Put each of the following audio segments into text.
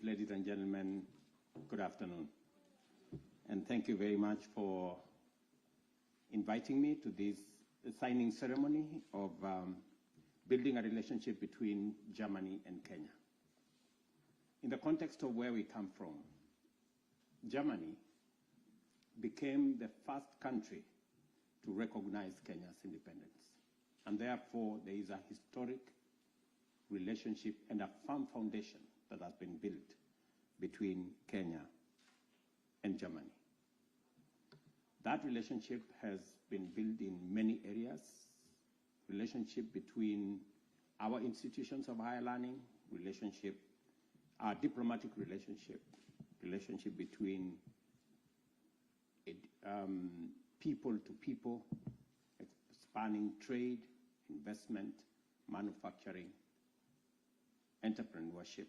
ladies and gentlemen, good afternoon. And thank you very much for inviting me to this signing ceremony of building a relationship between Germany and Kenya. In the context of where we come from, Germany became the first country to recognize Kenya's independence. And therefore, there is a historic relationship and a firm foundation that has been built between Kenya and Germany. That relationship has been built in many areas. Relationship between our institutions of higher learning, relationship, our diplomatic relationship between people to people, spanning trade, investment, manufacturing, entrepreneurship.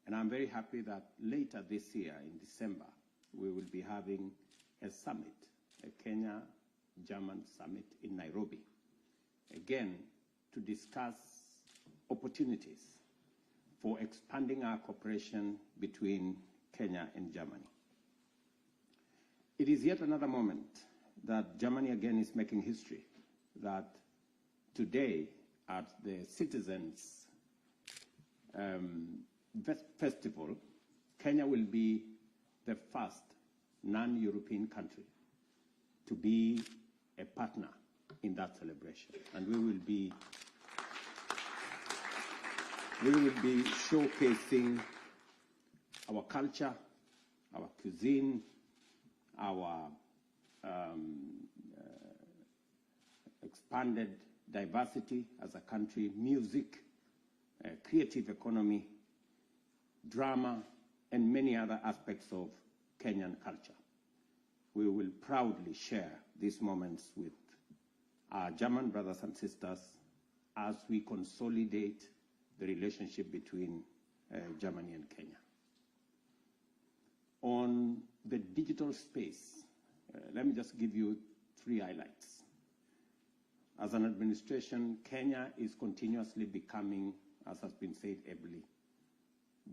And I'm very happy that later this year, in December, we will be having a summit, a Kenya-German summit in Nairobi, again, to discuss opportunities for expanding our cooperation between Kenya and Germany. It is yet another moment that Germany again is making history, that today at the Citizens Festival, Kenya will be the first non-European country to be a partner in that celebration. And we will be showcasing our culture, our cuisine, our expanded diversity as a country, music, creative economy, drama, and many other aspects of Kenyan culture. We will proudly share these moments with our German brothers and sisters as we consolidate the relationship between Germany and Kenya. On the digital space, let me just give you 3 highlights. As an administration, Kenya is continuously becoming, as has been said ably,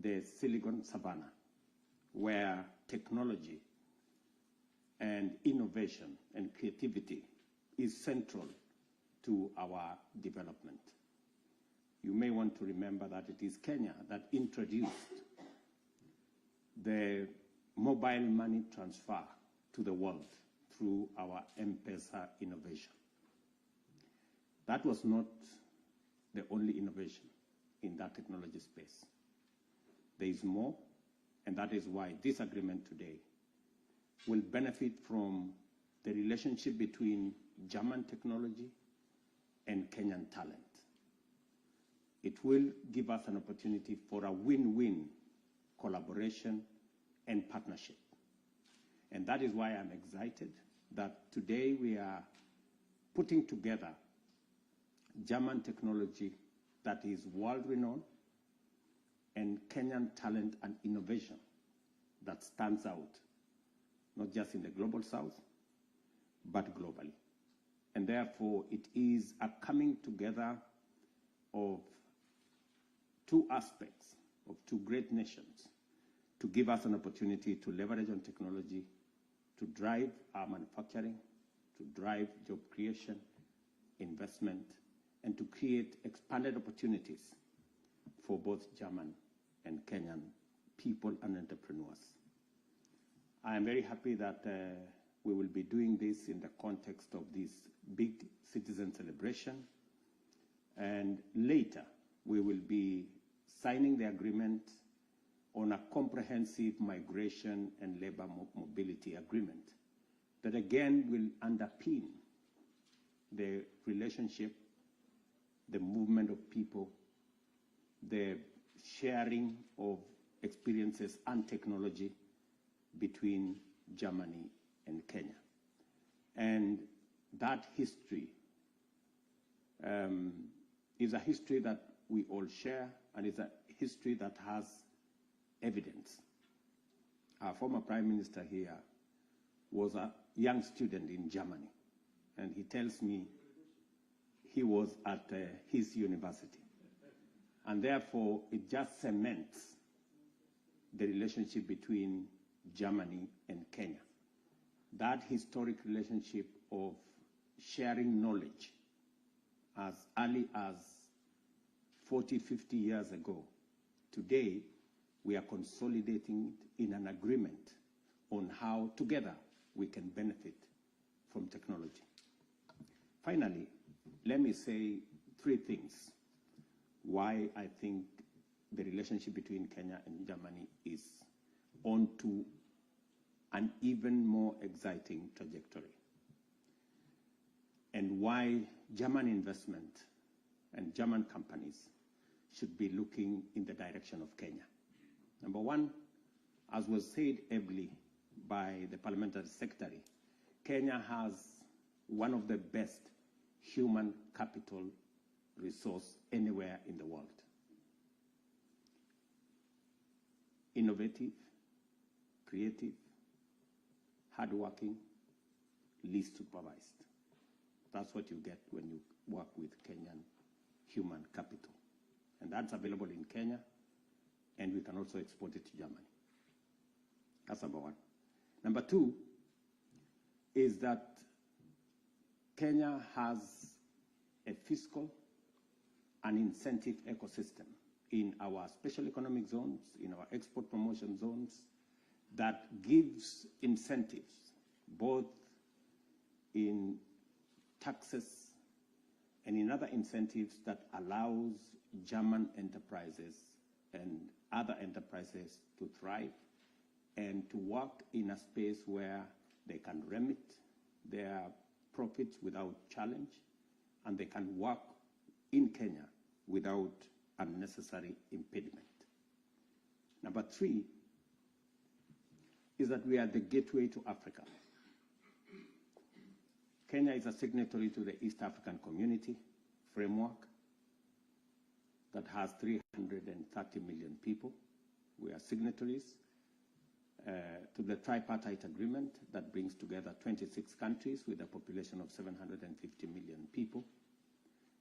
the Silicon Savannah, where technology and innovation and creativity is central to our development. You may want to remember that it is Kenya that introduced the mobile money transfer to the world through our M-Pesa innovation. That was not the only innovation in that technology space. There is more, and that is why this agreement today will benefit from the relationship between German technology and Kenyan talent. It will give us an opportunity for a win-win collaboration and partnership. And that is why I'm excited that today we are putting together German technology that is world-renowned and Kenyan talent and innovation that stands out, not just in the global south, but globally. And therefore, it is a coming together of 2 aspects of 2 great nations to give us an opportunity to leverage on technology, to drive our manufacturing, to drive job creation, investment, and to create expanded opportunities for both German and Kenyan people and entrepreneurs. I am very happy that we will be doing this in the context of this big citizen celebration. And later, we will be signing the agreement on a comprehensive migration and labor mobility agreement that again will underpin the relationship, the movement of people, the sharing of experiences and technology between Germany and Kenya. And that history is a history that we all share, and is a history that has evidence. Our former Prime Minister here was a young student in Germany, and he tells me he was at his university. And therefore, it just cements the relationship between Germany and Kenya. That historic relationship of sharing knowledge as early as 40, 50 years ago. Today, we are consolidating it in an agreement on how together we can benefit from technology. Finally, let me say 3 things why I think the relationship between Kenya and Germany is on to an even more exciting trajectory, and why German investment and German companies should be looking in the direction of Kenya. Number one, as was said ably by the parliamentary secretary, Kenya has one of the best human capital resource anywhere in the world. Innovative, creative, hardworking, least supervised. That's what you get when you work with Kenyan human capital. And that's available in Kenya, and we can also export it to Germany. That's number one. Number two is that Kenya has a fiscal and incentive ecosystem in our special economic zones, in our export promotion zones, that gives incentives, both in taxes and in other incentives that allows German enterprises and other enterprises to thrive and to work in a space where they can remit their profits without challenge, and they can work in Kenya without unnecessary impediment. Number three is that we are the gateway to Africa. Kenya is a signatory to the East African Community Framework that has 330 million people. We are signatories to the tripartite agreement that brings together 26 countries with a population of 750 million people.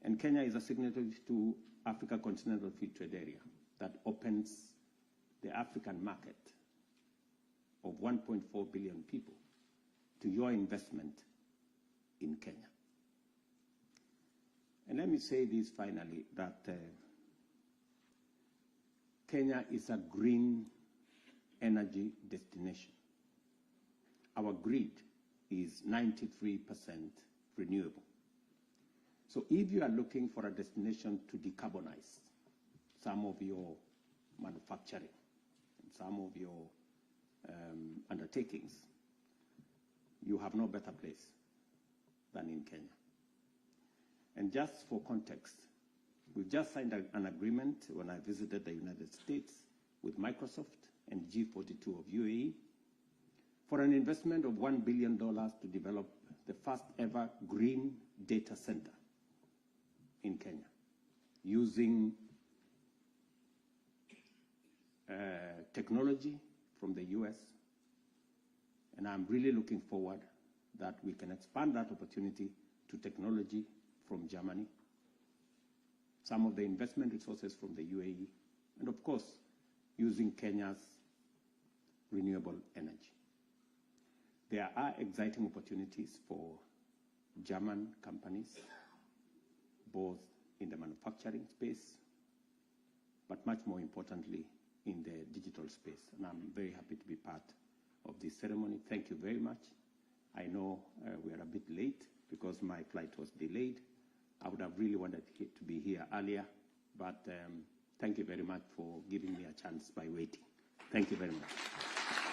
And Kenya is a signatory to Africa Continental Free Trade Area that opens the African market of 1.4 billion people to your investment in Kenya. And let me say this finally, that Kenya is a green energy destination. Our grid is 93% renewable. So if you are looking for a destination to decarbonize some of your manufacturing, some of your undertakings, you have no better place than in Kenya. And just for context, we've just signed an agreement when I visited the United States with Microsoft and G42 of UAE for an investment of $1 billion to develop the first ever green data center in Kenya using technology from the US. And I'm really looking forward that we can expand that opportunity to technology from Germany, some of the investment resources from the UAE, and of course, using Kenya's renewable energy. There are exciting opportunities for German companies, both in the manufacturing space, but much more importantly, in the digital space. And I'm very happy to be part of this ceremony. Thank you very much. I know we are a bit late because my flight was delayed. I would have really wanted to be here earlier, but thank you very much for giving me a chance by waiting. Thank you very much.